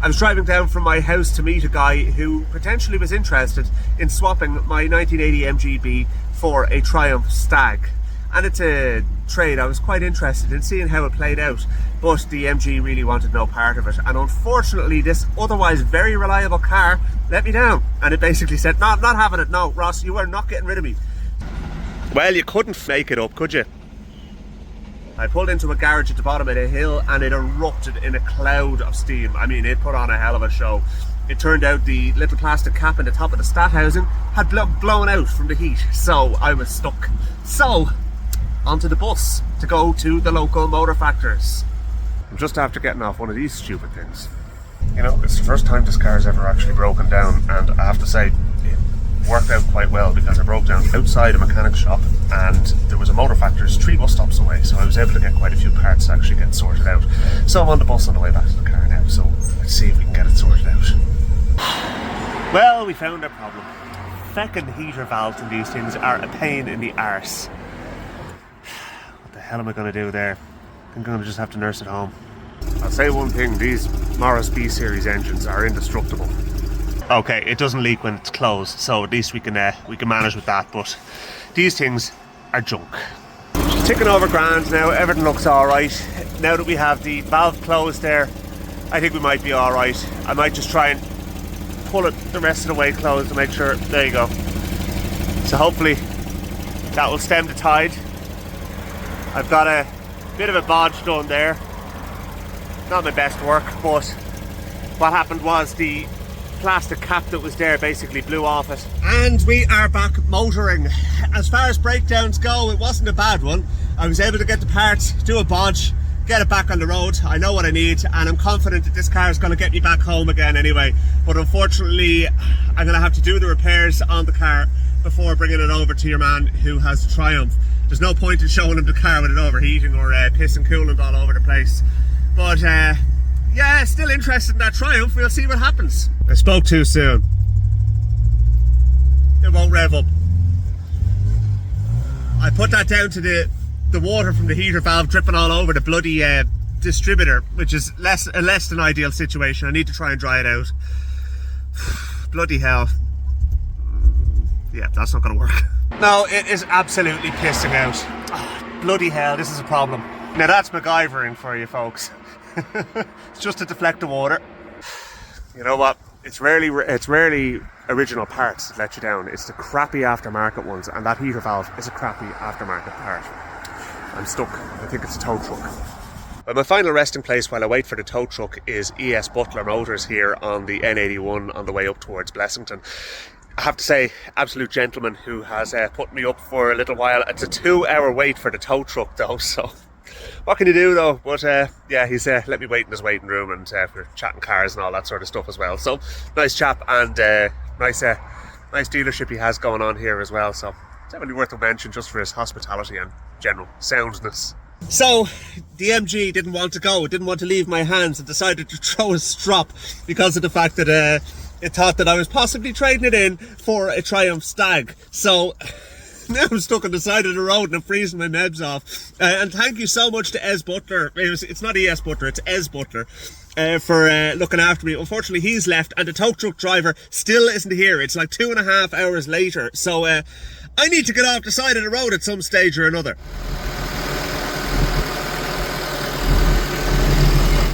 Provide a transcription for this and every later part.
I was driving down from my house to meet a guy who potentially was interested in swapping my 1980 MGB for a Triumph Stag. And it's a trade I was quite interested in seeing how it played out, but the MG really wanted no part of it, and unfortunately this otherwise very reliable car let me down, and it basically said, no, not having it, no, Ross, you are not getting rid of me. Well, you couldn't make it up, could you? I pulled into a garage at the bottom of a hill and it erupted in a cloud of steam. I mean, it put on a hell of a show. It turned out the little plastic cap in the top of the stat housing had blown out from the heat, so I was stuck. So, onto the bus to go to the local motor factors. I'm just after getting off one of these stupid things. You know, it's the first time this car's ever actually broken down, and I have to say, it worked out quite well because I broke down outside a mechanic shop and there was a motor factors 3 bus stops away, so I was able to get quite a few parts to actually get sorted out. So I'm on the bus on the way back to the car now, so let's see if we can get it sorted out. Well, we found our problem. Feckin' heater valves in these things are a pain in the arse. What the hell am I going to do there? I'm going to just have to nurse it home. I'll say one thing, these Morris B series engines are indestructible. Okay, it doesn't leak when it's closed, so at least we can manage with that, but these things are junk. Just ticking over grand now, everything looks alright. Now that we have the valve closed there, I think we might be alright. I might just try and pull it the rest of the way closed to make sure, there you go. So hopefully that will stem the tide. I've got a bit of a bodge done there. Not my best work, but what happened was the plastic cap that was there basically blew off it. And we are back motoring. As far as breakdowns go, it wasn't a bad one. I was able to get the parts, do a bodge, get it back on the road. I know what I need, and I'm confident that this car is going to get me back home again anyway. But unfortunately, I'm going to have to do the repairs on the car before bringing it over to your man who has a Triumph. There's no point in showing him the car with it overheating or pissing coolant all over the place. But yeah, still interested in that Triumph. We'll see what happens. I spoke too soon. It won't rev up. I put that down to the water from the heater valve dripping all over the bloody distributor, which is a less than ideal situation. I need to try and dry it out. Bloody hell. Yeah, that's not going to work. No, it is absolutely pissing out. Oh, bloody hell, this is a problem. Now that's MacGyvering for you folks. It's just to deflect the water. You know what? It's rarely original parts that let you down. It's the crappy aftermarket ones, and that heater valve is a crappy aftermarket part. I'm stuck. I think it's a tow truck. But my final resting place while I wait for the tow truck is Es Butler Motors here on the N81 on the way up towards Blessington. I have to say, absolute gentleman who has put me up for a little while. It's a 2-hour wait for the tow truck though, so what can you do though? But yeah, he's let me wait in his waiting room, and we're chatting cars and all that sort of stuff as well. So nice chap, and nice dealership he has going on here as well. So it's definitely worth a mention just for his hospitality and general soundness. So the MG didn't want to go, it didn't want to leave my hands, and decided to throw a strop because of the fact that it thought that I was possibly trading it in for a Triumph Stag. So now I'm stuck on the side of the road and I'm freezing my mebs off. And thank you so much to Es Butler. It's not Es Butler, it's Es Butler, for looking after me. Unfortunately, he's left, and the tow truck driver still isn't here. It's like 2.5 hours later. So I need to get off the side of the road at some stage or another.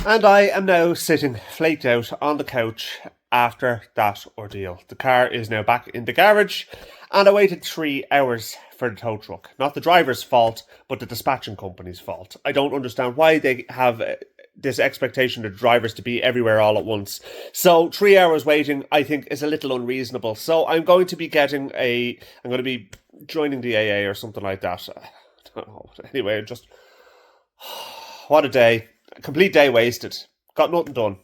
And I am now sitting flaked out on the couch after that ordeal. The car is now back in the garage, and I waited 3 hours for the tow truck. Not the driver's fault, but the dispatching company's fault. I don't understand why they have this expectation of drivers to be everywhere all at once. So 3 hours waiting, I think, is a little unreasonable. So I'm going to be joining the AA or something like that. I don't know. Anyway, just what a day. A complete day wasted. Got nothing done.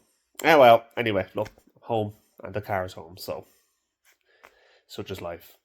Oh well, anyway, look, home, and the car's home, so such is life.